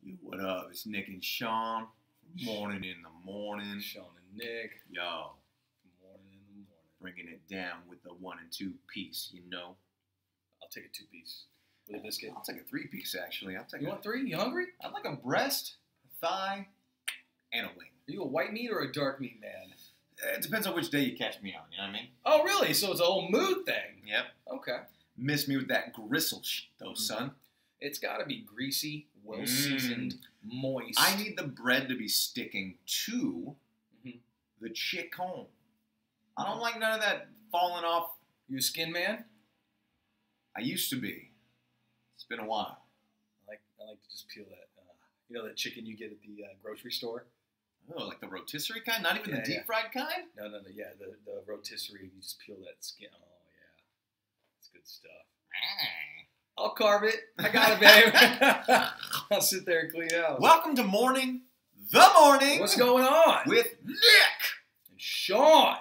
Yo, what up? It's Nick and Shawn. Morning in the morning. Shawn and Nick. Yo. Morning in the morning. Bringing it down with the 1 and 2 piece, you know. I'll take a 2-piece with a biscuit. I'll take a 3-piece, actually. You want 3? You hungry? I'd like a breast, a thigh, and a wing. Are you a white meat or a dark meat man? It depends on which day you catch me on, you know what I mean? Oh, really? So it's a whole mood thing. Yep. Okay. Miss me with that gristle shit, though, son. It's got to be greasy, well-seasoned, moist. I need the bread to be sticking to the chicken. I don't like none of that falling off. You a skin man? I used to be. It's been a while. I like to just peel that. You know that chicken you get at the grocery store? Oh, like the rotisserie kind? Not even the deep-fried kind? No. Yeah, the rotisserie. You just peel that skin. Oh, yeah. It's good stuff. I'll carve it. I got it, babe. I'll sit there and clean out. Welcome to Mourning, the Morning. What's going on? With Nick and Shawn.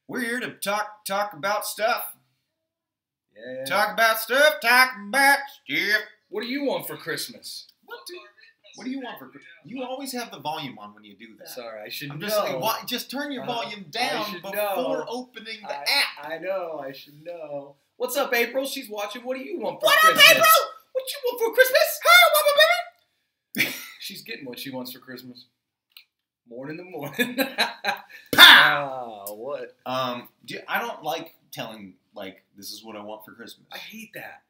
We're here to talk about stuff. Yeah. Talk about stuff. What do you want for Christmas? What do you want for Christmas? You always have the volume on when you do that. Sorry, I should I'm know. just saying, just turn your volume down before opening the app. I know, I should know. What's up, April? She's watching. What do you want for Christmas? What up, April? What you want for Christmas? Baby? She's getting what she wants for Christmas. Morning in the morning. What? I don't like telling, this is what I want for Christmas. I hate that.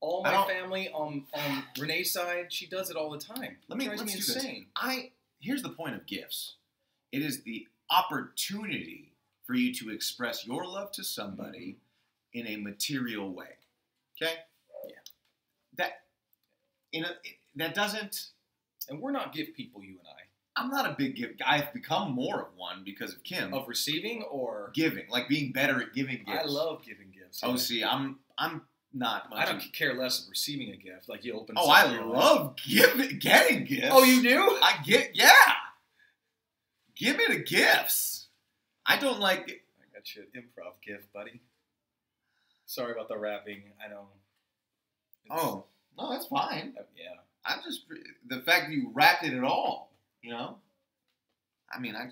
All my family on Renee's side, she does it all the time. Let's do insane. Here's the point of gifts. It is the opportunity for you to express your love to somebody in a material way. Okay? Yeah. That doesn't. And we're not gift people, you and I. I'm not a big gift guy. I've become more of one because of Kim. Of receiving or giving, like being better at giving gifts. I love giving gifts. Oh, see, I'm not much. I don't care less of receiving a gift. Like you open. Oh, I love getting gifts. Oh, you do? Yeah. Give me the gifts. I don't like it. I got you an improv gift, buddy. Sorry about the rapping. I know. Oh, no, that's fine. Yeah. I'm just the fact that you rapped it at all. You know. I mean, I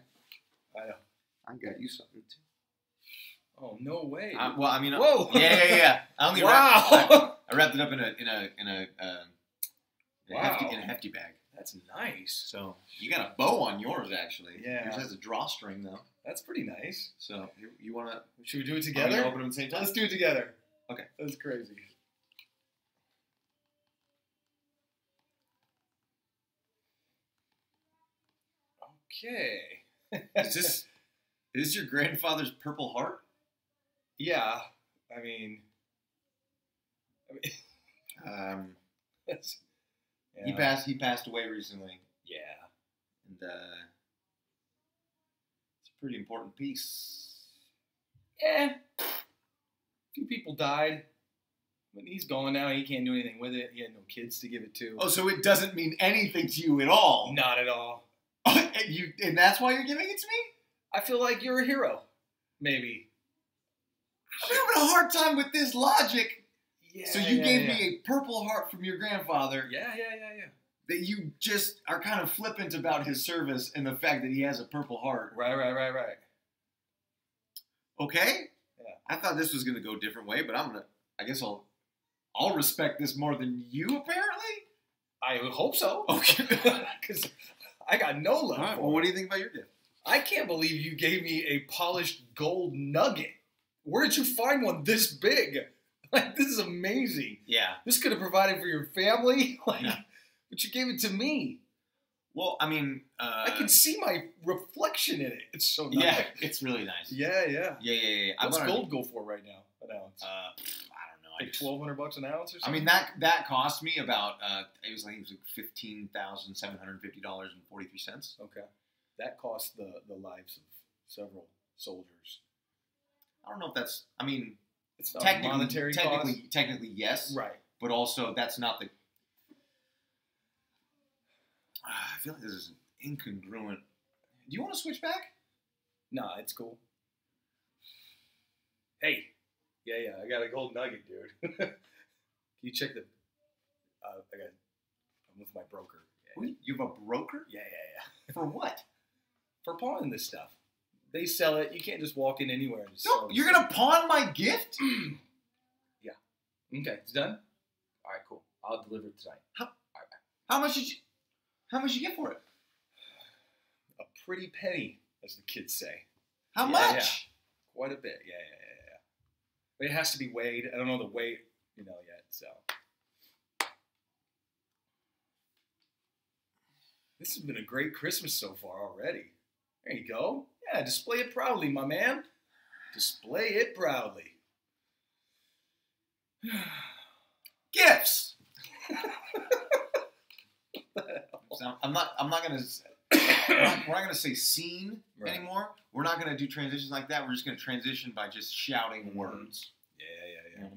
got you something too. Oh, no way. Whoa. Yeah. I only wow. I wrapped it up in a hefty bag. That's nice. So you got a bow on yours, actually. Yeah. Yours has a drawstring though. That's pretty nice. So you want to? Should we do it together? Open them at the same time. Let's do it together. Okay. That's crazy. Okay. Is this your grandfather's Purple Heart? Yeah. I mean yeah. He passed away recently. Yeah. And it's a pretty important piece. Yeah. A few people died. But he's gone now. He can't do anything with it. He had no kids to give it to. Oh, so it doesn't mean anything to you at all? Not at all. And that's why you're giving it to me? I feel like you're a hero. Maybe. I'm having a hard time with this logic. Yeah. So you gave me a Purple Heart from your grandfather. Yeah. That you just are kind of flippant about his service and the fact that he has a Purple Heart. Right. Okay? Yeah. I thought this was going to go a different way, but I guess I'll respect this more than you, apparently? I hope so. Okay. Because I got no love for Well, what do you think about your gift? I can't believe you gave me a polished gold nugget. Where did you find one this big? Like, this is amazing. Yeah. This could have provided for your family. But you gave it to me. Well, I mean... I can see my reflection in it. It's so nice. Yeah, it's really nice. Yeah. What's gold go for right now? An ounce? I don't know. Like $1,200 an ounce or something? I mean, that cost me about... it was like $15,750.43. Okay. That cost the lives of several soldiers. I don't know if that's... I mean... It's not a monetary cost? Technically, yes. Right. But also, that's not the... I feel like this is incongruent. Do you want to switch back? Nah, it's cool. Hey. Yeah, I got a gold nugget, dude. Can you check the... I got... I'm with my broker. You have a broker? Yeah. For what? For pawning this stuff. They sell it. You can't just walk in anywhere and just No, sell you're going to pawn my gift? Yeah. Okay, it's done? All right, cool. I'll deliver it tonight. How much did you get for it? A pretty penny, as the kids say. How much? Yeah. Quite a bit. Yeah. But it has to be weighed. I don't know the weight, yet, so. This has been a great Christmas so far already. There you go. Yeah, display it proudly, my man. Display it proudly. Gifts. I'm not gonna. We're not gonna say scene anymore. We're not gonna do transitions like that. We're just gonna transition by just shouting words. Yeah. You know what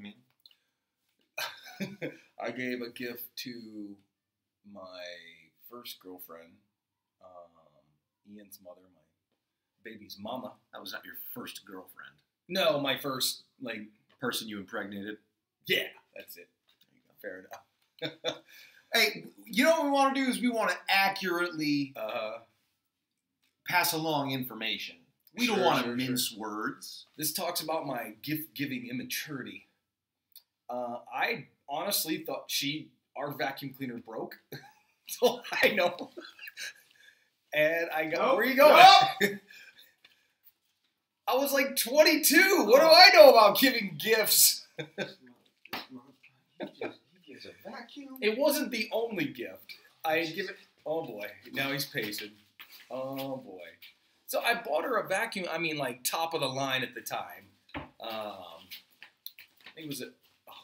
I mean? I gave a gift to my first girlfriend, Ian's mother, my baby's mama. That was not your first girlfriend. No, my first, person you impregnated. Yeah, that's it. There you go. Fair enough. Hey, you know what we want to do is we want to accurately pass along information. We don't want to mince words. This talks about my gift-giving immaturity. I honestly thought our vacuum cleaner broke. So I know. And I go, where are you going? I was like 22. What do I know about giving gifts? He gives a vacuum. It wasn't the only gift. I had given. Oh boy, now he's pacing. Oh boy. So I bought her a vacuum. I mean, top of the line at the time. I think it was a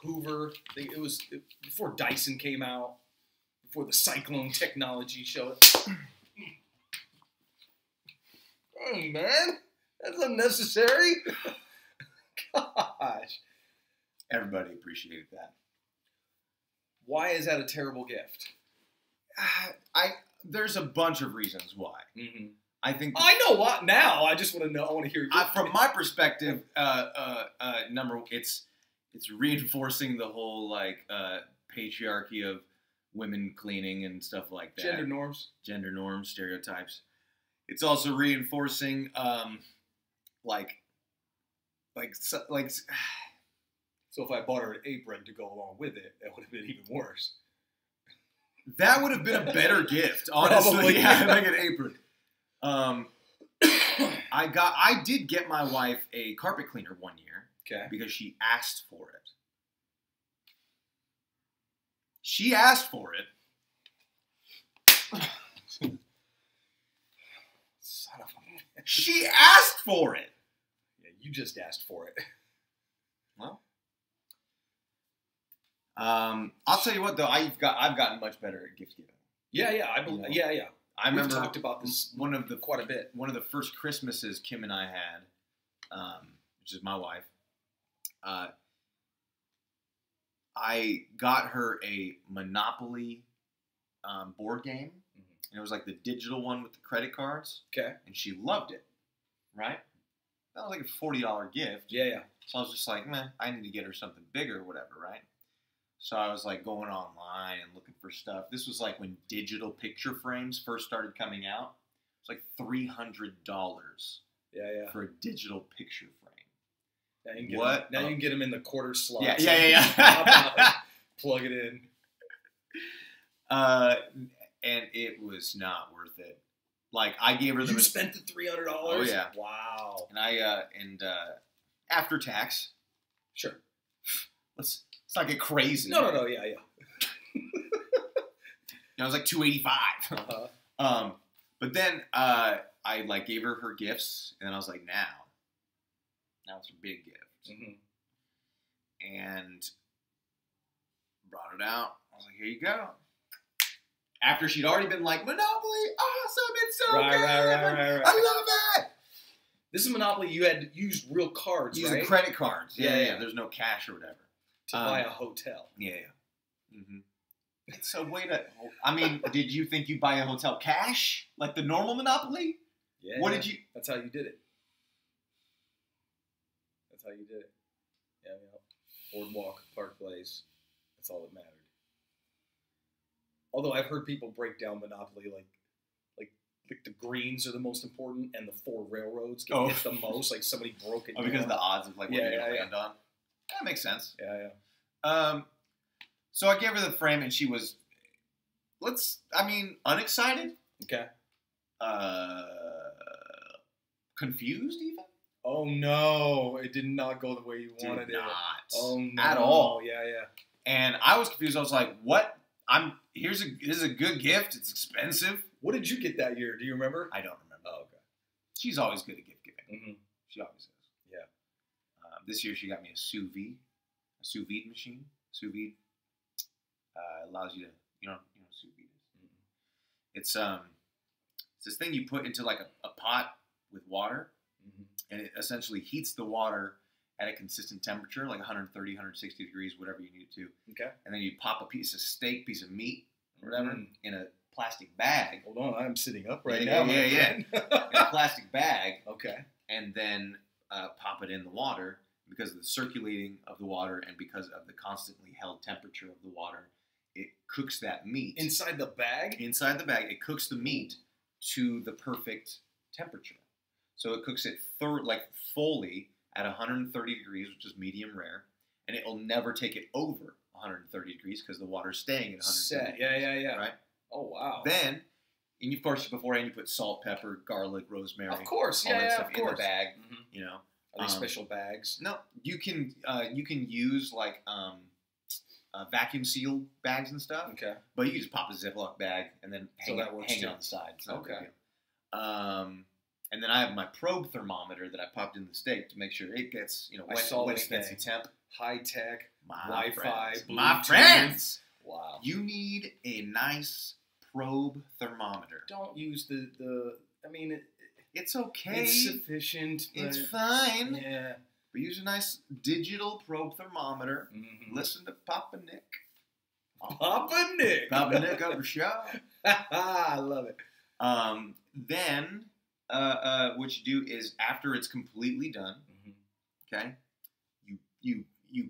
Hoover. It was before Dyson came out. Before the Cyclone technology showed. Dang, man. That's unnecessary. Gosh. Everybody appreciated that. Why is that a terrible gift? There's a bunch of reasons why. Mm-hmm. I think I know what now. I just want to know. I want to hear your from my perspective. It's reinforcing the whole patriarchy of women cleaning and stuff like that. Gender norms, stereotypes. It's also reinforcing So if I bought her an apron to go along with it, that would have been even worse. That would have been a better gift, honestly. Probably. Yeah, like an apron. I did get my wife a carpet cleaner one year. Okay. Because she asked for it. She asked for it. Son of a... She asked for it. Yeah, you just asked for it. Well, I'll tell you what though, I've gotten much better at gift giving. Yeah, I believe. Yeah. I remember we've talked about this quite a bit. One of the first Christmases Kim and I had, which is my wife. I got her a Monopoly board game, and it was like the digital one with the credit cards. Okay. And she loved it, right? That was like a $40 gift. Yeah. So I was just like, I need to get her something bigger or whatever, right? So I was like going online and looking for stuff. This was like when digital picture frames first started coming out. It was like $300 for a digital picture frame. Now you can get them in the quarter slots. Yeah. Plug it in. And it was not worth it. Like I gave her You spent the $300? Oh yeah. Wow. And after tax. Sure. Let's not get crazy. No. Yeah. It was like $285. But then I gave her gifts, and then I was like, now it's a big gift. Mm-hmm. And brought it out. I was like, here you go. After she'd already been like, Monopoly, awesome, it's so good. Right. I love it. This is Monopoly. You had to use real cards, Using right? credit cards. Yeah. There's no cash or whatever. To buy a hotel. Yeah. Mm-hmm. So did you think you'd buy a hotel cash? Like the normal Monopoly? Yeah. What did you... That's how you did it. Yeah. Boardwalk, Park Place. That's all that mattered. Although I've heard people break down Monopoly like the greens are the most important and the 4 railroads get hit the most. Like somebody broke it down. Because of the odds of like what you're going to land on. That makes sense. Yeah. So I gave her the frame and she was, unexcited. Okay. Confused even. Oh no, it did not go the way you wanted it. Oh no. At all. Yeah. And I was confused. I was like, what? This is a good gift. It's expensive. What did you get that year? Do you remember? I don't remember. Oh, okay. She's always good at gift giving. Mm-hmm. She always is. Yeah. This year she got me a sous vide machine. Sous vide allows you to, you know what sous vide is. Mm-hmm. It's this thing you put into like a pot with water, and it essentially heats the water at a consistent temperature, like 130, 160 degrees, whatever you need it to. Okay. And then you pop a piece of steak, piece of meat, or whatever, in a plastic bag. Hold on, I'm sitting up right now. Yeah. In a plastic bag. Okay. And then pop it in the water. Because of the circulating of the water and because of the constantly held temperature of the water, it cooks that meat. Inside the bag? Inside the bag. It cooks the meat to the perfect temperature. So it cooks it fully at 130 degrees, which is medium rare. And it will never take it over 130 degrees because the water's staying at 130 degrees. Yeah. Right? Oh, wow. Then, and of course, beforehand you put salt, pepper, garlic, rosemary. Of course, all that stuff of course. in the bag, you know. Are these special bags? No, you can use like vacuum sealed bags and stuff. Okay. But you can just pop a Ziploc bag and then hang it on the side. Okay. And then I have my probe thermometer that I popped in the steak to make sure it gets when it gets the temp. High tech, Wi-Fi, Bluetooth. my friends. Wow. You need a nice probe thermometer. Don't use it's okay. It's sufficient. It's fine. Yeah. But use a nice digital probe thermometer. Mm-hmm. Listen to Papa Nick. Papa Nick over show. I love it. Then what you do is after it's completely done, okay, you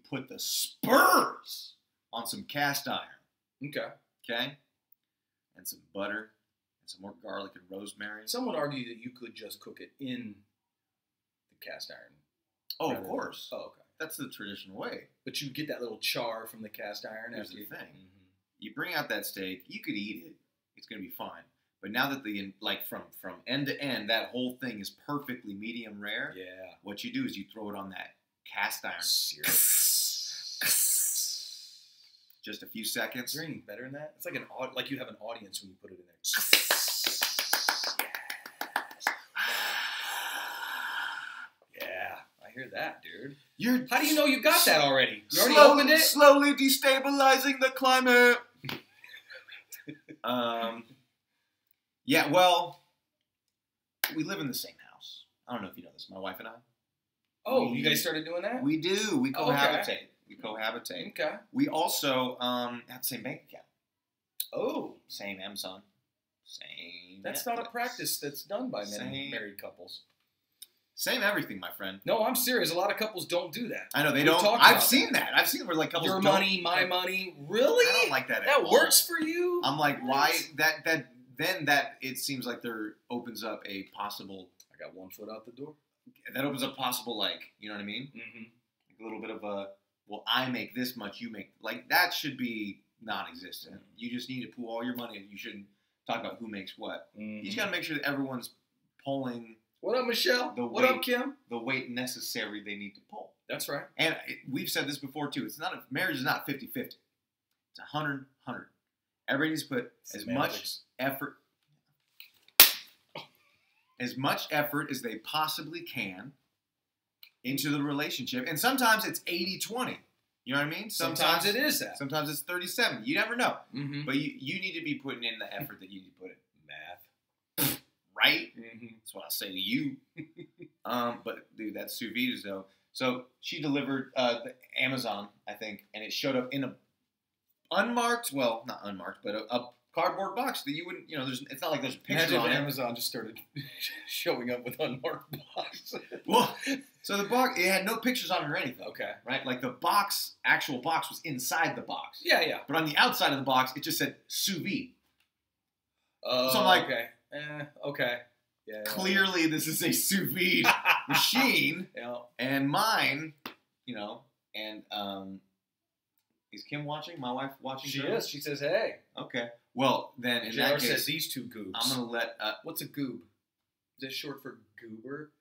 put the spurs on some cast iron. Okay, and some butter. Some more garlic and rosemary. Some would argue that you could just cook it in the cast iron. Oh, of course. Oh, okay. That's the traditional way. But you get that little char from the cast iron. Here's the thing. You bring out that steak, you could eat it. It's going to be fine. But now that from end to end, that whole thing is perfectly medium rare. Yeah. What you do is you throw it on that cast iron. Just a few seconds. Is there anything better than that? It's like you have an audience when you put it in there. Yeah, I hear that, dude. How do you know you got that already? You already opened it? Slowly destabilizing the climate. Yeah, well, we live in the same house. I don't know if you know this. My wife and I. Oh, you guys started doing that? We do. We cohabitate. We cohabitate. Okay. We also have the same bank account. Oh. Same Amazon. Same. That's Netflix. not a practice that's done by many married couples. Same everything, my friend. No, I'm serious. A lot of couples don't do that. I know they don't. I've seen that. I've seen where like couples. Your money, my money. Really? I don't like that. That works for you? I'm like, why? That it seems like there opens up a possible. I got one foot out the door. That opens up possible, like, you know what I mean? Like a little bit of a, well, I make this much, you make, like, that should be non-existent. You just need to pool all your money. You shouldn't talk about who makes what. You just got to make sure that everyone's pulling. What up, Michelle? What up, Kim? The weight necessary they need to pull. That's right. And we've said this before, too. Marriage is not 50-50. It's 100-100. Everybody needs to put as much effort as they possibly can into the relationship. And sometimes it's 80-20. You know what I mean? Sometimes it is that. Sometimes it's 30-70. You never know. But you need to be putting in the effort that you need to put in. Math. Right? That's what I'll say to you. But, dude, that's sous vide, though. So she delivered the Amazon, I think, and it showed up in a unmarked, well, not unmarked, but cardboard box that you wouldn't, it's not like there's a picture Imagine on if it. Amazon just started showing up with unmarked boxes. Well, so the box, it had no pictures on it or anything. Okay. Right? Like the actual box was inside the box. Yeah. But on the outside of the box, it just said sous vide. So I'm like, okay. Okay. Yeah. Clearly, this is a sous vide machine. Yeah. And mine, and is Kim watching? My wife watching? She is. She says, hey. Okay. Well, then in JR that case, says these two goobs. I'm going to let... What's a goob? Is that short for goober?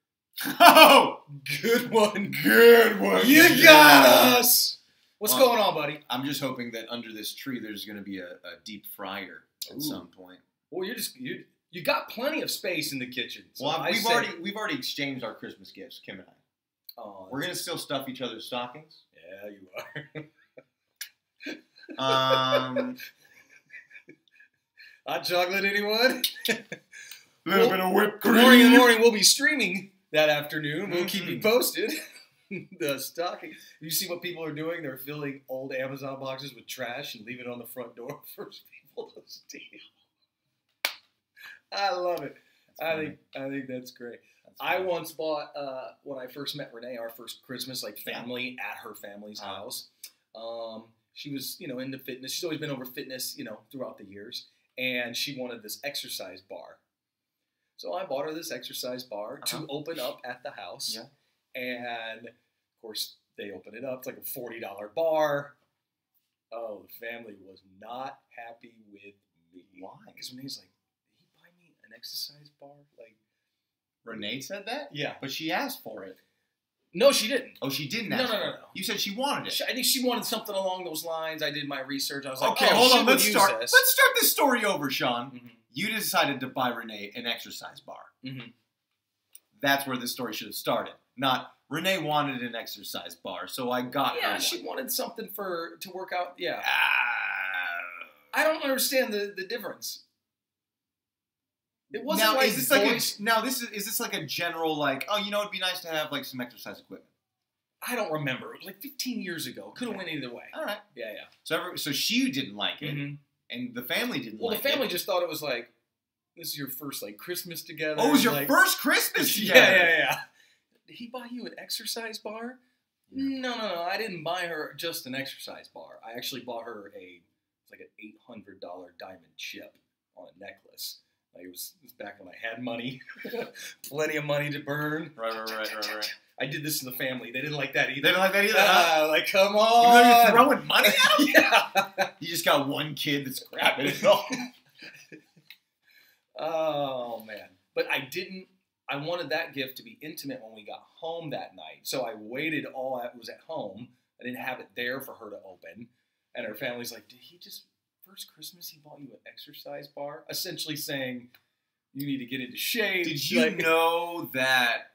Oh! Good one. Good one. You got us. What's going on, buddy? I'm just hoping that under this tree there's going to be a deep fryer at some point. Well, you got plenty of space in the kitchen. So Well, we've already exchanged our Christmas gifts, Kim and I. Oh, we're going to still stuff each other's stockings. Yeah, you are. Hot chocolate, anyone? Little bit of whipped cream. Mourning in the Morning. We'll be streaming that afternoon. We'll keep you posted. The stocking. You see what people are doing? They're filling old Amazon boxes with trash and leaving it on the front door for people to steal. I love it. I think that's great. I once bought when I first met Renee, our first Christmas family at her family's house. She was into fitness. She's always been over fitness throughout the years, and she wanted this exercise bar. So I bought her this exercise bar to open up at the house. Yeah. And of course they open it up. It's like a $40 bar. Oh, the family was not happy with me. Why? Because Renee's like, did he buy me an exercise bar? Renee said that? Yeah. But she asked for it. No, she didn't. Oh, she didn't ask for it? No. You said she wanted it. I think she wanted something along those lines. I did my research. I was like, okay, hold on. Let's start this story over, Shawn. Mm-hmm. You decided to buy Renee an exercise bar. Mm-hmm. That's where this story should have started. Not, Renee wanted an exercise bar, so I got her one. Yeah, she wanted something to work out. Yeah. I don't understand the difference. It wasn't now, like is this like a general it'd be nice to have some exercise equipment? I don't remember. It was 15 years ago. Could have went either way. All right. Yeah. So she didn't like it, and the family didn't like it. Well, the family just thought it was this is your first Christmas together. Oh, it was your first Christmas together? Yeah. Did he buy you an exercise bar? Yeah. No. I didn't buy her just an exercise bar. I actually bought her an $800 diamond chip on a necklace. It was back when I had money, plenty of money to burn. Right. I did this to the family. They didn't like that either. They didn't like that either. Come on. You're throwing money at them? Yeah. You just got one kid that's grabbing it all. Oh, man. But I wanted that gift to be intimate when we got home that night. So I waited all I was at home. I didn't have it there for her to open. And her family's like, did he just... First Christmas, he bought you an exercise bar, essentially saying you need to get into shape. Did you know that?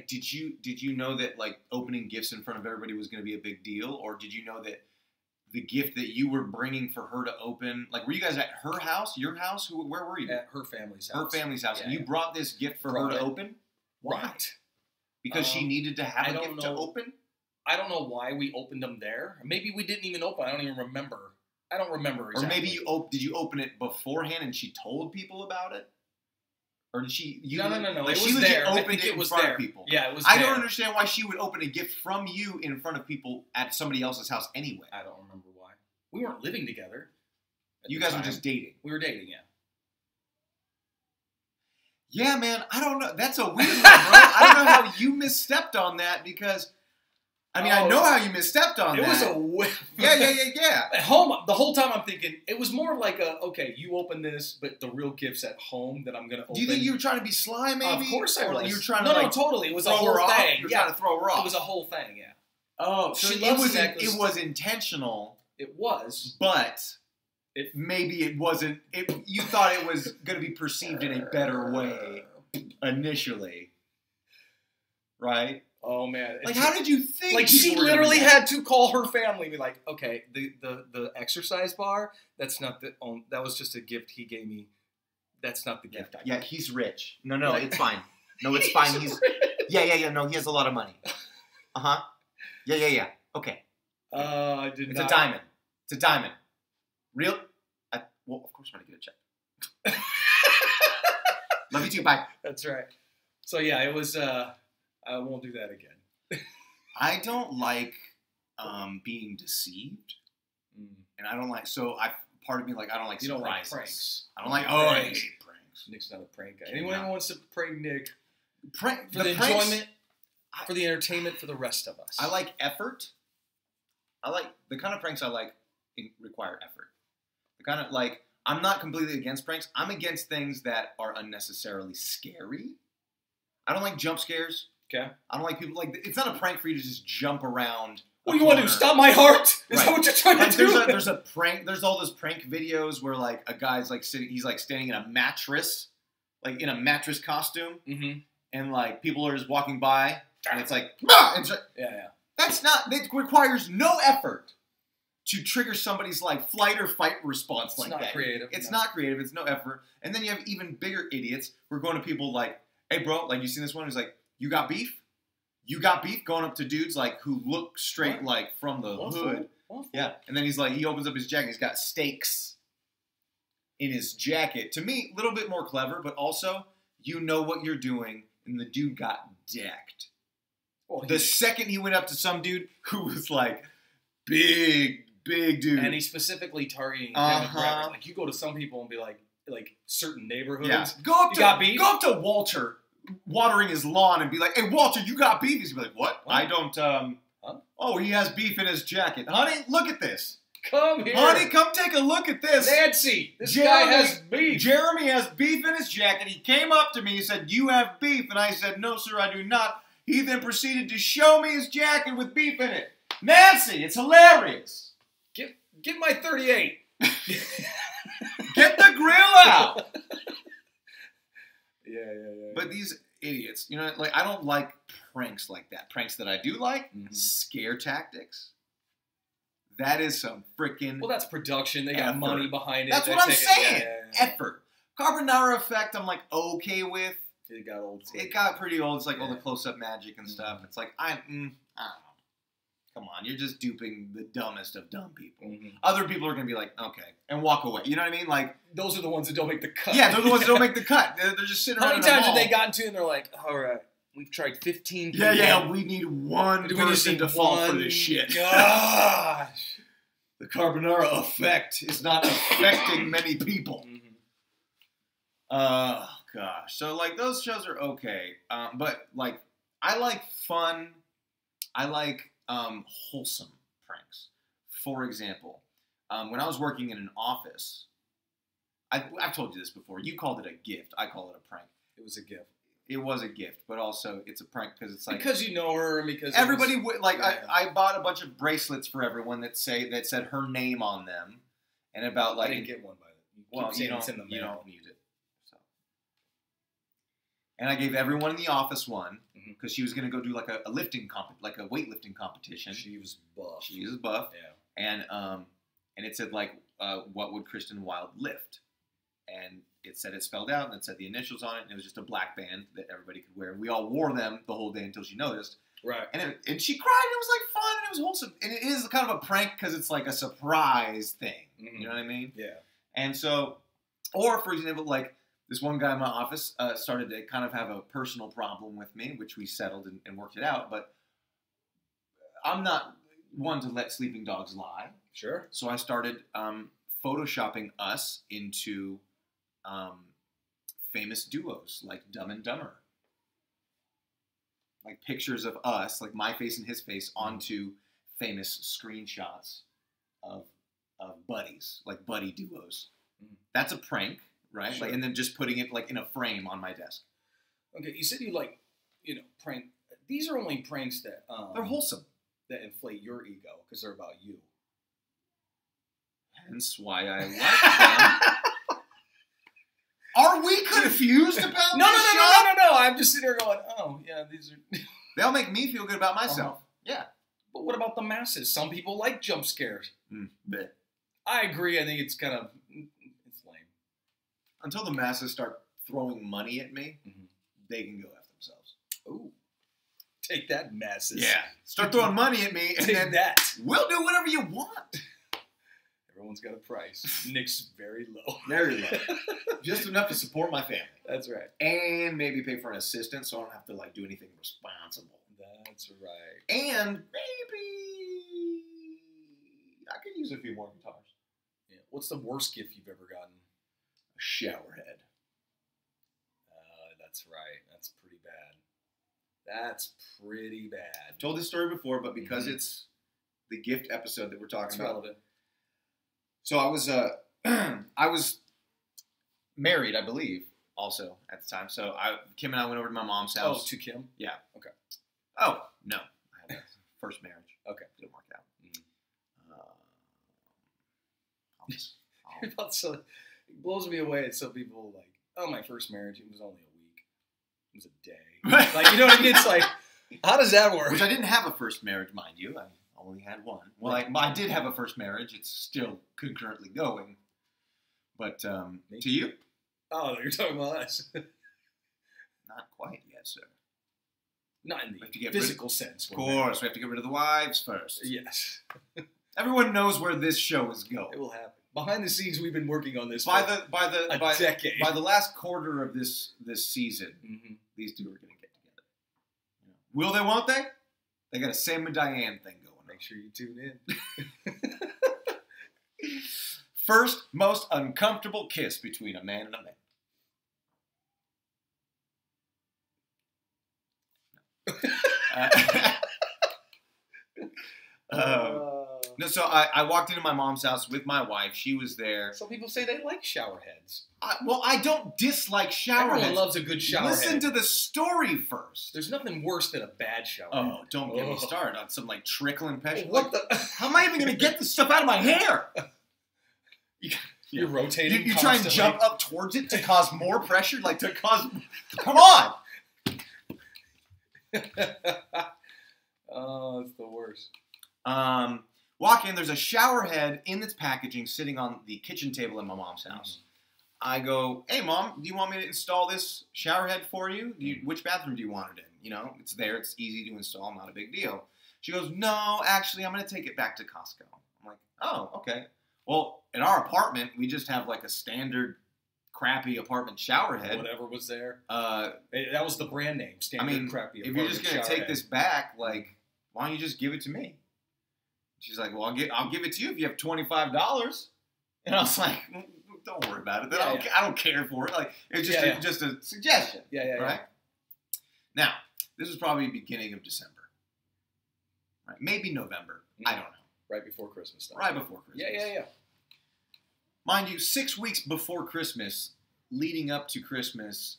Did you know that opening gifts in front of everybody was going to be a big deal, or did you know that the gift that you were bringing for her to open, were you guys at her house, your house? Where were you? At her family's house. Her family's house, yeah, and you brought this gift for her to open. Why? Right. Because she needed to have a gift to open. I don't know why we opened them there. Maybe we didn't even open. I don't even remember. I don't remember exactly. Or maybe did you open it beforehand and she told people about it? Or did she... No. It she was there. Opened it in front of people. Yeah, it was I don't understand why she would open a gift from you in front of people at somebody else's house anyway. I don't remember why. We weren't living together. You guys were just dating. We were dating, yeah. Yeah, man, I don't know. That's a weird one, bro. I don't know how you misstepped on that because... I mean, I know how you misstepped on that. It was a whip. Yeah. At home, the whole time I'm thinking, it was more like okay, you open this, but the real gift's at home that I'm going to open. Do you think you were trying to be sly, maybe? Of course I was. You were trying to totally. It was a whole thing. You were trying to throw her off. It was a whole thing, yeah. Oh, so it was intentional. It was. But maybe it wasn't. You thought it was going to be perceived in a better way initially. Right? Oh man! How did you think? She literally had to call her family and be like, "Okay, the exercise bar. That was just a gift he gave me. That's not the gift I got." Yeah, he's rich. No, it's fine. No, it's fine. Yeah. No, he has a lot of money. Yeah. Okay. I did It's not. a diamond. It's a diamond. Real? Well, of course I'm going to get a check. Love you too. Bye. That's right. So yeah, it was. I won't do that again. I don't like being deceived, and I don't like. So part of me like I don't like you don't surprises. like pranks. I don't like. Oh, I hate pranks. Nick's not a prank guy. Anyone who wants to prank Nick for the enjoyment, for the entertainment for the rest of us. I like effort. I like the kind of pranks I like require effort. The kind of like I'm not completely against pranks. I'm against things that are unnecessarily scary. I don't like jump scares. Okay. I don't like people like it's not a prank for you to just jump around. What do you want to do? Stop my heart? Is right. that what you're trying to do? There's a prank. There's all those prank videos where like a guy's like sitting. He's like standing in a mattress, like in a mattress costume, and like people are just walking by, and it's like, ah! And yeah. That's not. It requires no effort to trigger somebody's like flight or fight response like that. It's not creative. It's not creative. It's no effort. And then you have even bigger idiots who are going to people like, hey, bro, like you seen this one? Who's like, you got beef? You got beef? Going up to dudes like who look straight like from the hood. Yeah. And then he's like, he opens up his jacket. He's got steaks in his jacket. To me, a little bit more clever, but also you know what you're doing. And the dude got decked. Well, the second he went up to some dude who was like big dude. And he's specifically targeting demographics. Like you go to some people and be like certain neighborhoods. Yeah. Go up to Walter watering his lawn and be like, hey, Walter, you got beef? He's like, what? I don't, huh? Oh, he has beef in his jacket. Honey, look at this. Come here. Honey, come take a look at this. Nancy, this guy has beef. Jeremy has beef in his jacket. He came up to me and said, you have beef. And I said, no, sir, I do not. He then proceeded to show me his jacket with beef in it. Nancy, it's hilarious. Get my 38. Get the grill out. Yeah. But these idiots, you know, like I don't like pranks like that. Pranks that I do like, scare tactics. That is some freaking. Well, that's production. They got money behind it. That's what I'm saying. Effort. Carbonara effect. I'm like okay with. It got old. It got pretty old. It's like all the close-up magic and stuff. It's like I don't know. Come on, you're just duping the dumbest of dumb people. Other people are gonna be like, okay, and walk away. You know what I mean? Like those are the ones that don't make the cut. Yeah, they're the ones that don't make the cut. They're just sitting around. How many times have they gotten to and they're like, all right, we've tried 15 people. Yeah, we need one person to fall for this shit. Gosh. The carbonara effect is not affecting many people. Oh, gosh. So, like, those shows are okay. But, like, I like fun. I like wholesome pranks. For example, when I was working in an office, I've told you this before. You called it a gift. I call it a prank. It was a gift. It was a gift, but also it's a prank because it's like because you know her and because everybody I bought a bunch of bracelets for everyone that said her name on them, and about like I didn't get one by the well you don't need it. So. And I gave everyone in the office one because she was going to go do like a weightlifting competition. She was buff. Yeah. And it said like what would Kristen Wild lift, and it said it spelled out, and it said the initials on it, and it was just a black band that everybody could wear. We all wore them the whole day until she noticed. Right. And she cried, and it was like fun, and it was wholesome. And it is kind of a prank because it's like a surprise thing. You know what I mean? Yeah. And so, or for example, like this one guy in my office started to kind of have a personal problem with me, which we settled and worked it out. But I'm not one to let sleeping dogs lie. Sure. So I started photoshopping us into famous duos like Dumb and Dumber. Like pictures of us, like my face and his face, onto famous screenshots of buddies, like buddy duos. That's a prank, right? Sure. Like, and then just putting it like in a frame on my desk. Okay, you said you like, prank. These are only pranks that they're wholesome, that inflate your ego because they're about you. Hence why I like them. Are we confused about this? No. I'm just sitting here going, oh, yeah, these are... They'll make me feel good about myself. Yeah. But what about the masses? Some people like jump scares. Bleh. I agree. I think it's kind of... It's lame. Until the masses start throwing money at me, they can go after themselves. Ooh. Take that, masses. Yeah. Start throwing money at me, and then that. We'll do whatever you want. Everyone's got a price. Nick's very low. Very low. Just enough to support my family. That's right. And maybe pay for an assistant so I don't have to like do anything responsible. That's right. And maybe I could use a few more guitars. Yeah. What's the worst gift you've ever gotten? A shower head. That's right. That's pretty bad. That's pretty bad. I've told this story before, but because it's the gift episode that we're talking about. Relevant. So I was I was married, I believe, also at the time. So Kim and I went over to my mom's house. Oh, to Kim? Yeah. Okay. Oh, no. I had a first marriage. Okay. Didn't work out. So it blows me away that some people like, oh, my first marriage, it was only a week. It was a day. Like, you know what I mean? It's like, how does that work? Which I didn't have a first marriage, mind you. I only had one. Well, I did have a first marriage. It's still concurrently going. But to you? Oh, you're talking about us. Not quite yet, sir. Not in the physical sense. Of course, we have to get rid of the wives first. Yes. Everyone knows where this show is going. It will happen. Behind the scenes, we've been working on this by a decade. By the last quarter of this season, these two are going to get together. Will they? Won't they? They got a Sam and Diane thing going. Make sure you tune in. First, most uncomfortable kiss between a man and a man. No, so I walked into my mom's house with my wife. She was there. Some people say they like shower heads. I don't dislike shower heads. Everyone loves a good shower head. Listen to the story first. There's nothing worse than a bad shower head. Oh, don't get me started on some like trickling pressure. What the? How am I even going to get this stuff out of my hair? You're rotating. You try and jump up towards it to cause more pressure, like to cause. Come on. Oh, it's the worst. Walk in, there's a shower head in its packaging sitting on the kitchen table in my mom's house. I go, hey, Mom, do you want me to install this shower head for you? Which bathroom do you want it in? You know, it's there. It's easy to install. Not a big deal. She goes, no, actually, I'm going to take it back to Costco. I'm like, oh, okay. Well, in our apartment, we just have like a standard crappy apartment shower head. Whatever was there. That was the brand name. Standard crappy if you're just going to take this back, like, why don't you just give it to me? She's like, well, I'll give it to you if you have $25. And I was like, don't worry about it. I don't care for it. Like, it's just just a suggestion. Right? Now, this was probably beginning of December. Right? Maybe November. I don't know. Right before Christmas time. Right before Christmas. Yeah. Mind you, 6 weeks before Christmas, leading up to Christmas,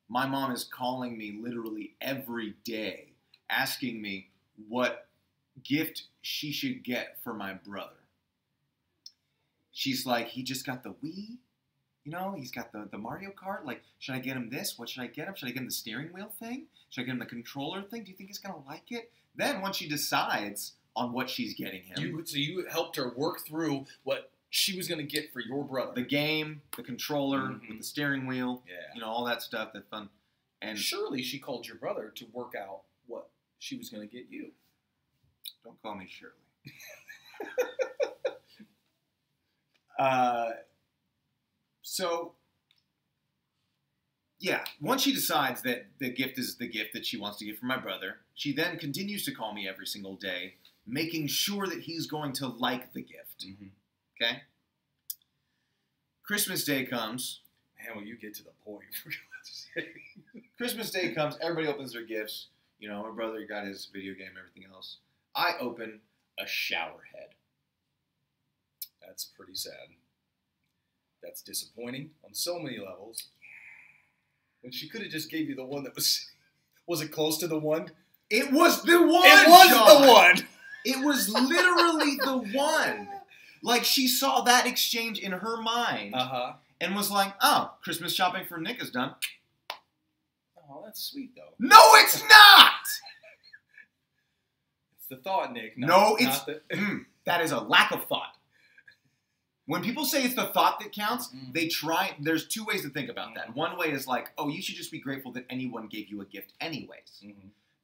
my mom is calling me literally every day, asking me what gift she should get for my brother. She's like, he just got the Wii, you know, he's got the Mario Kart. Like, should I get him this? What should I get him? Should I get him the steering wheel thing? Should I get him the controller thing? Do you think he's going to like it? Then once she decides on what she's getting him. So you helped her work through what she was going to get for your brother. The game, the controller, with the steering wheel, you know, all that stuff, that fun. And surely she called your brother to work out what she was going to get you. Don't call me Shirley. So, yeah, once she decides that the gift is the gift that she wants to give for my brother, she then continues to call me every single day, making sure that he's going to like the gift. Okay? Christmas Day comes. Man, when you get to the point. Christmas Day comes, everybody opens their gifts. You know, my brother got his video game, everything else. I open a shower head. That's pretty sad. That's disappointing on so many levels. When she could have just gave you the one that was it close to the one? It was the one, It was Shawn. the one. It was literally the one. Like, she saw that exchange in her mind and was like, oh, Christmas shopping for Nick is done. Oh, that's sweet, though. No, it's not! It's the thought, Nick. That is a lack of thought. When people say it's the thought that counts, there's two ways to think about that. One way is like, oh, you should just be grateful that anyone gave you a gift anyways.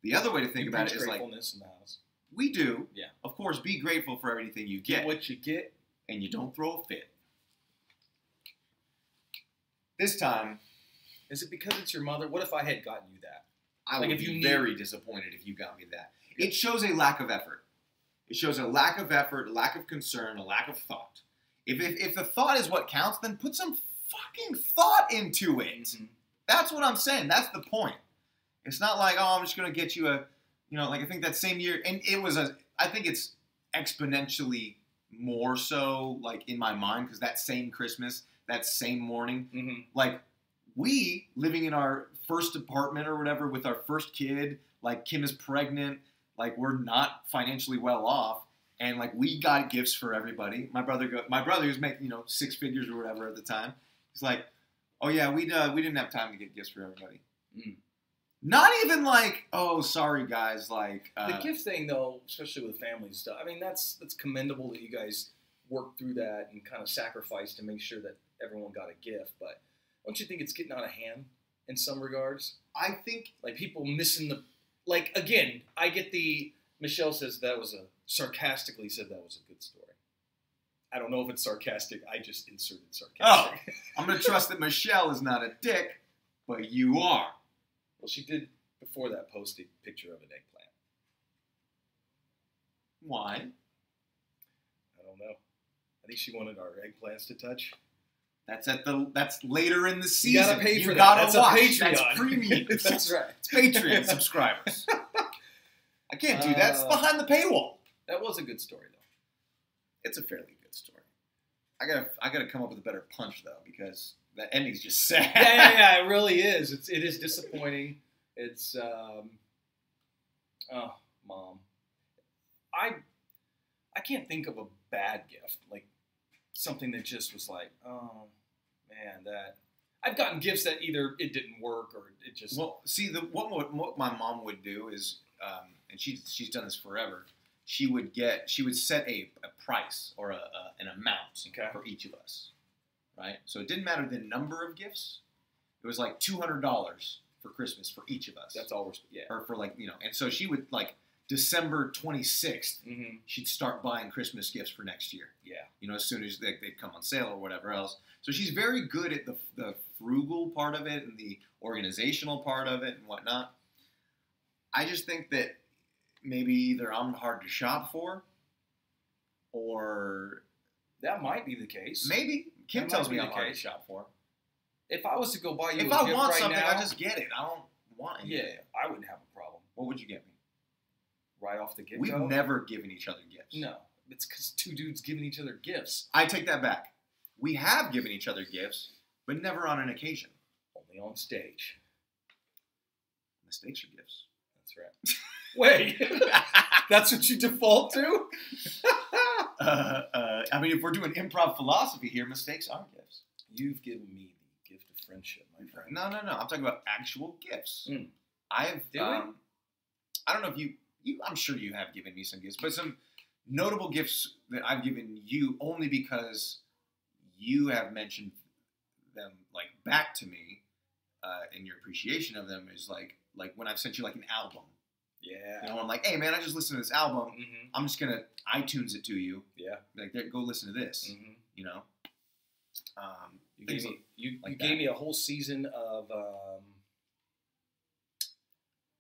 The other way to think about it is like, gratefulness in the house. We do. Yeah. Of course, be grateful for everything you get. What you get. and you don't throw a fit. This time, Is it because it's your mother? What if I had gotten you that? I Like, would if be you very disappointed if you got me that. It shows a lack of effort. It shows a lack of effort, a lack of concern, a lack of thought. If the thought is what counts, then put some fucking thought into it. Mm-hmm. That's what I'm saying. That's the point. It's not like, oh, I'm just going to get you a, like I think that same year, and I think it's exponentially more so, like, in my mind, because that same Christmas, that same morning, Mm-hmm. like, we, living in our first apartment or whatever with our first kid, like, Kim is pregnant, like, we're not financially well off, and, like, we got gifts for everybody. My brother who's making, 6 figures or whatever at the time, he's like, oh, yeah, we didn't have time to get gifts for everybody. Mm. Not even like, oh, sorry, guys, like... the gift thing, though, especially with family stuff, I mean, that's commendable that you guys worked through that and kind of sacrificed to make sure that everyone got a gift, but don't you think it's getting out of hand in some regards? I think... Like, people missing the... Like, again, I get the... Michelle says sarcastically said that was a good story. I don't know if it's sarcastic. I just inserted sarcastic. Oh, I'm going to trust that Michelle is not a dick, but you are. Well, she did, before that, post a picture of an eggplant. Why? I don't know. I think she wanted our eggplants to touch. That's later in the season. You gotta pay for that. Gotta That's watch. a Patreon. That's premium. That's right. It's Patreon subscribers. I can't do that. It's behind the paywall. That was a good story, though. It's a fairly good story. I gotta come up with a better punch though, because that ending's just sad. Yeah. It really is. It is disappointing. It's oh, Mom. I can't think of a bad gift, like something that just was like, oh man, that I've gotten gifts that either it didn't work or it just... Well, see, what my mom would do is, and she's done this forever, she would set a price or an amount for each of us, right? So it didn't matter the number of gifts. It was like $200 for Christmas for each of us. That's all we're... Yeah. Or for and so she would, like, December 26th, Mm-hmm. she'd start buying Christmas gifts for next year. Yeah. As soon as they'd come on sale or whatever else. So she's very good at the frugal part of it and the organizational part of it and whatnot. I just think that maybe either I'm hard to shop for, or... That might be the case. Maybe. Kim tells me I'm hard to shop for. If I was to go buy you a gift gift want right something, now, I just get it. I don't want anything. Yeah, I wouldn't have a problem. What would you get me? Right off the get-go? We've never given each other gifts. No. It's because two dudes giving each other gifts. I take that back. We have given each other gifts, but never on an occasion. Only on stage. Mistakes are gifts. That's right. Wait. That's what you default to? I mean, if we're doing improv philosophy here, mistakes are gifts. You've given me the gift of friendship, my friend. No. I'm talking about actual gifts. Mm. I don't know if you, I'm sure you have given me some gifts, but some notable gifts that I've given you only because you have mentioned them, like, back to me, and your appreciation of them is like when I've sent you, like, an album. Yeah. I'm like, hey man, I just listened to this album. Mm-hmm. I'm just gonna iTunes it to you. Yeah. Like, go listen to this. Mm-hmm. You gave me a whole season of.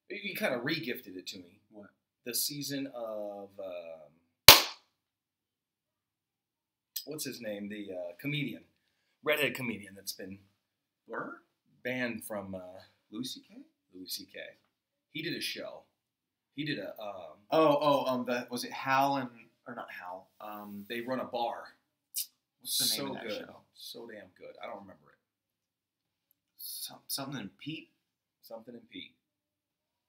You kind of re-gifted it to me. What? The season of what's his name? The comedian, redhead comedian that's been banned from Louis C.K. Louis C.K. He did a show. He did a was it Hal and or not Hal? They run a bar. What's the name of that good. show? So damn good. I don't remember it. Something and Pete. Something and Pete.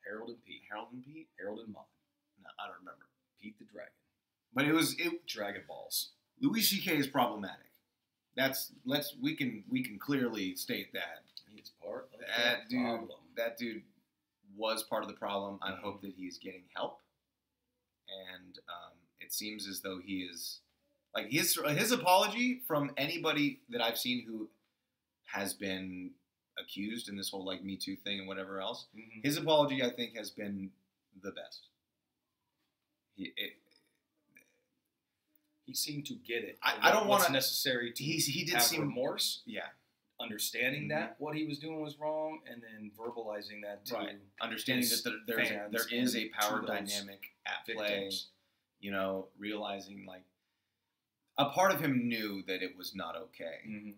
Harold and Pete. Harold and Pete. Harold and Maude. No, I don't remember. Pete the Dragon. But it Dragon Balls. Louis C.K. is problematic. We can clearly state that. He's part of that dude. Problem. That dude was part of the problem. I Mm-hmm. hope that he's getting help. And it seems as though he is, like, his apology from anybody that I've seen who has been accused in this whole, like, Me Too thing and whatever else. Mm-hmm. His apology, I think, has been the best. He seemed to get it. I don't want what's necessary to he did have seem remorse. Yeah. Understanding that what he was doing was wrong, and then verbalizing that to understanding that there is a power dynamic at play. You know, realizing like a part of him knew that it was not okay.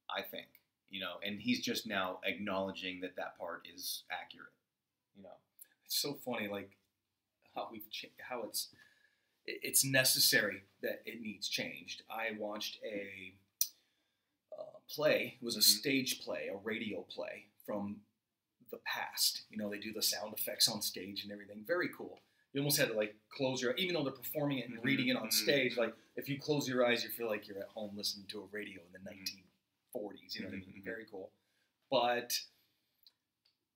I think, you know, and he's just now acknowledging that that part is accurate. You know, it's so funny, like how it's necessary that it needs changed. I watched a play. It was a stage play, a radio play from the past. You know, they do the sound effects on stage and everything. Very cool. You almost had to like close your, even though they're performing it and reading it on stage, like if you close your eyes, you feel like you're at home listening to a radio in the 1940s. You know what I mean? Very cool. But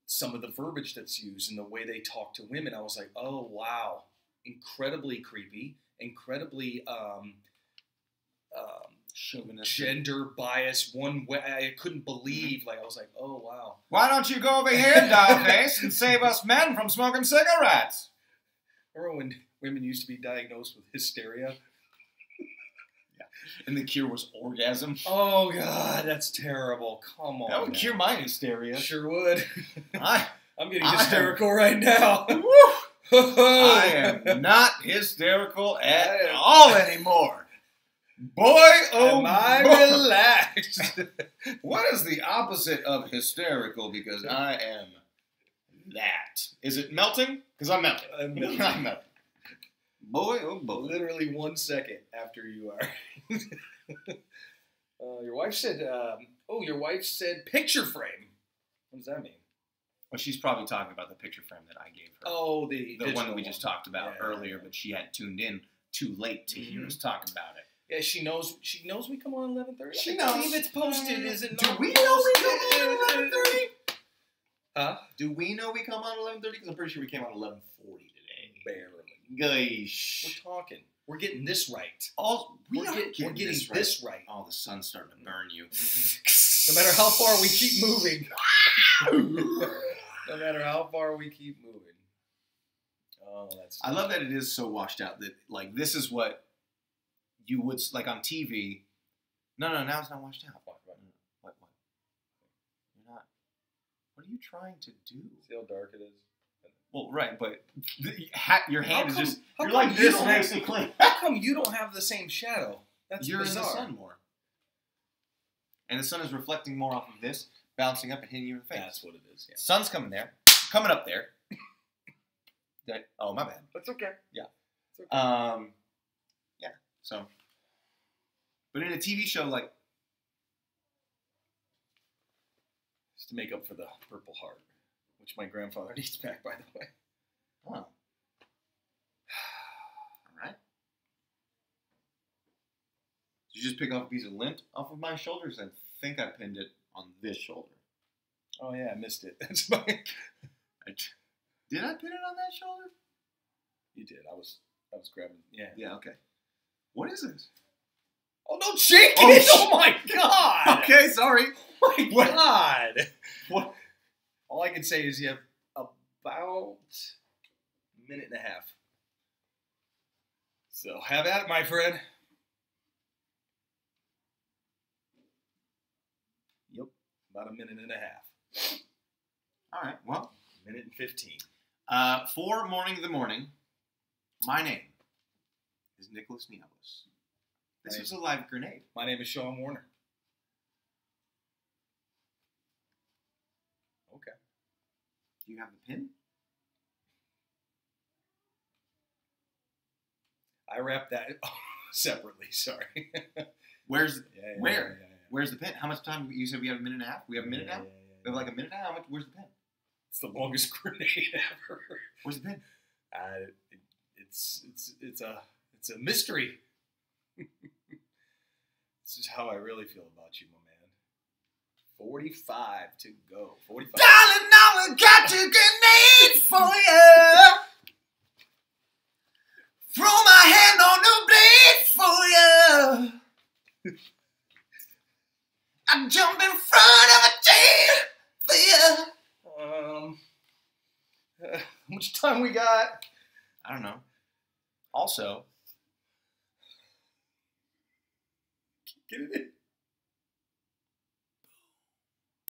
some of the verbiage that's used and the way they talk to women, I was like, oh wow, incredibly creepy, incredibly gender bias. One way I couldn't believe. Like I was like, oh wow. Why don't you go over here, dollface, and save us men from smoking cigarettes? Remember when women used to be diagnosed with hysteria? Yeah. And the cure was orgasm. Oh God, that's terrible. Come on. That would cure my hysteria. Sure would. I'm getting I hysterical right now. I am not hysterical at all anymore. Boy, oh am I boy. relaxed. What is the opposite of hysterical? Because I am that. Is it melting? Because I'm melting. I'm melting. I'm melting. Boy, oh boy. Literally 1 second after you are. Your wife said, your wife said picture frame. What does that mean? Well, she's probably talking about the picture frame that I gave her. Oh, the one that we just talked about earlier, but she had tuned in too late to hear us talk about it. Yeah, she knows we come on 11:30. She knows. I believe it's posted, is it not? Do we know we come on 11:30? Huh? Do we know we come on 11:30? Because I'm pretty sure we came on 11:40 today. Barely. Gosh. We're talking. We're getting this right. We're getting this right. Oh, the sun's starting to burn you. No matter how far we keep moving. No matter how far we keep moving. Oh, that's. I love that it is so washed out that like this is what you would like on TV. No, now it's not washed out. What? You're not. What are you trying to do? See how dark it is. Well, right, but your hand is just. You're like like this basically. How come you don't have the same shadow? That's You're bizarre. in the sun more, and the sun is reflecting more off of this, bouncing up and hitting you in the face. That's what it is. Yeah. Sun's coming up there. Oh, my bad. That's okay. Yeah. It's okay. Yeah. So, but in a TV show like, just to make up for the Purple Heart, which my grandfather needs back, by the way. Oh. All right. Did you just pick off a piece of lint off of my shoulders? I think I pinned it on this shoulder. Oh yeah, I missed it. That's my. Did I pin it on that shoulder? You did. I was grabbing. Yeah. Yeah. Okay. What is this? Oh no, shake it! Oh my God! Okay, sorry. Oh my God! What? All I can say is you have about a minute and a half. So have at it, my friend. Yep, about a minute and a half. All right. Well, minute and 15. For Mourning the Morning, my name is Nicholas Nieves. This is a live grenade. My name is Shawn Warner. Okay. Do you have the pin? I wrapped that separately. Sorry. Where's yeah, where? Yeah. Where's the pin? How much time? You said we have a minute and a half. We have a minute now. We have like a minute now. How much? Where's the pin? It's the longest grenade ever. Where's the pin? It's a mystery. This is how I really feel about you, my man. 45 to go. 45. Darling, now I got your grenade for you. Throw my hand on the blade for you. I jump in front of a chair for you. How much time we got? I don't know. Also, Get it in.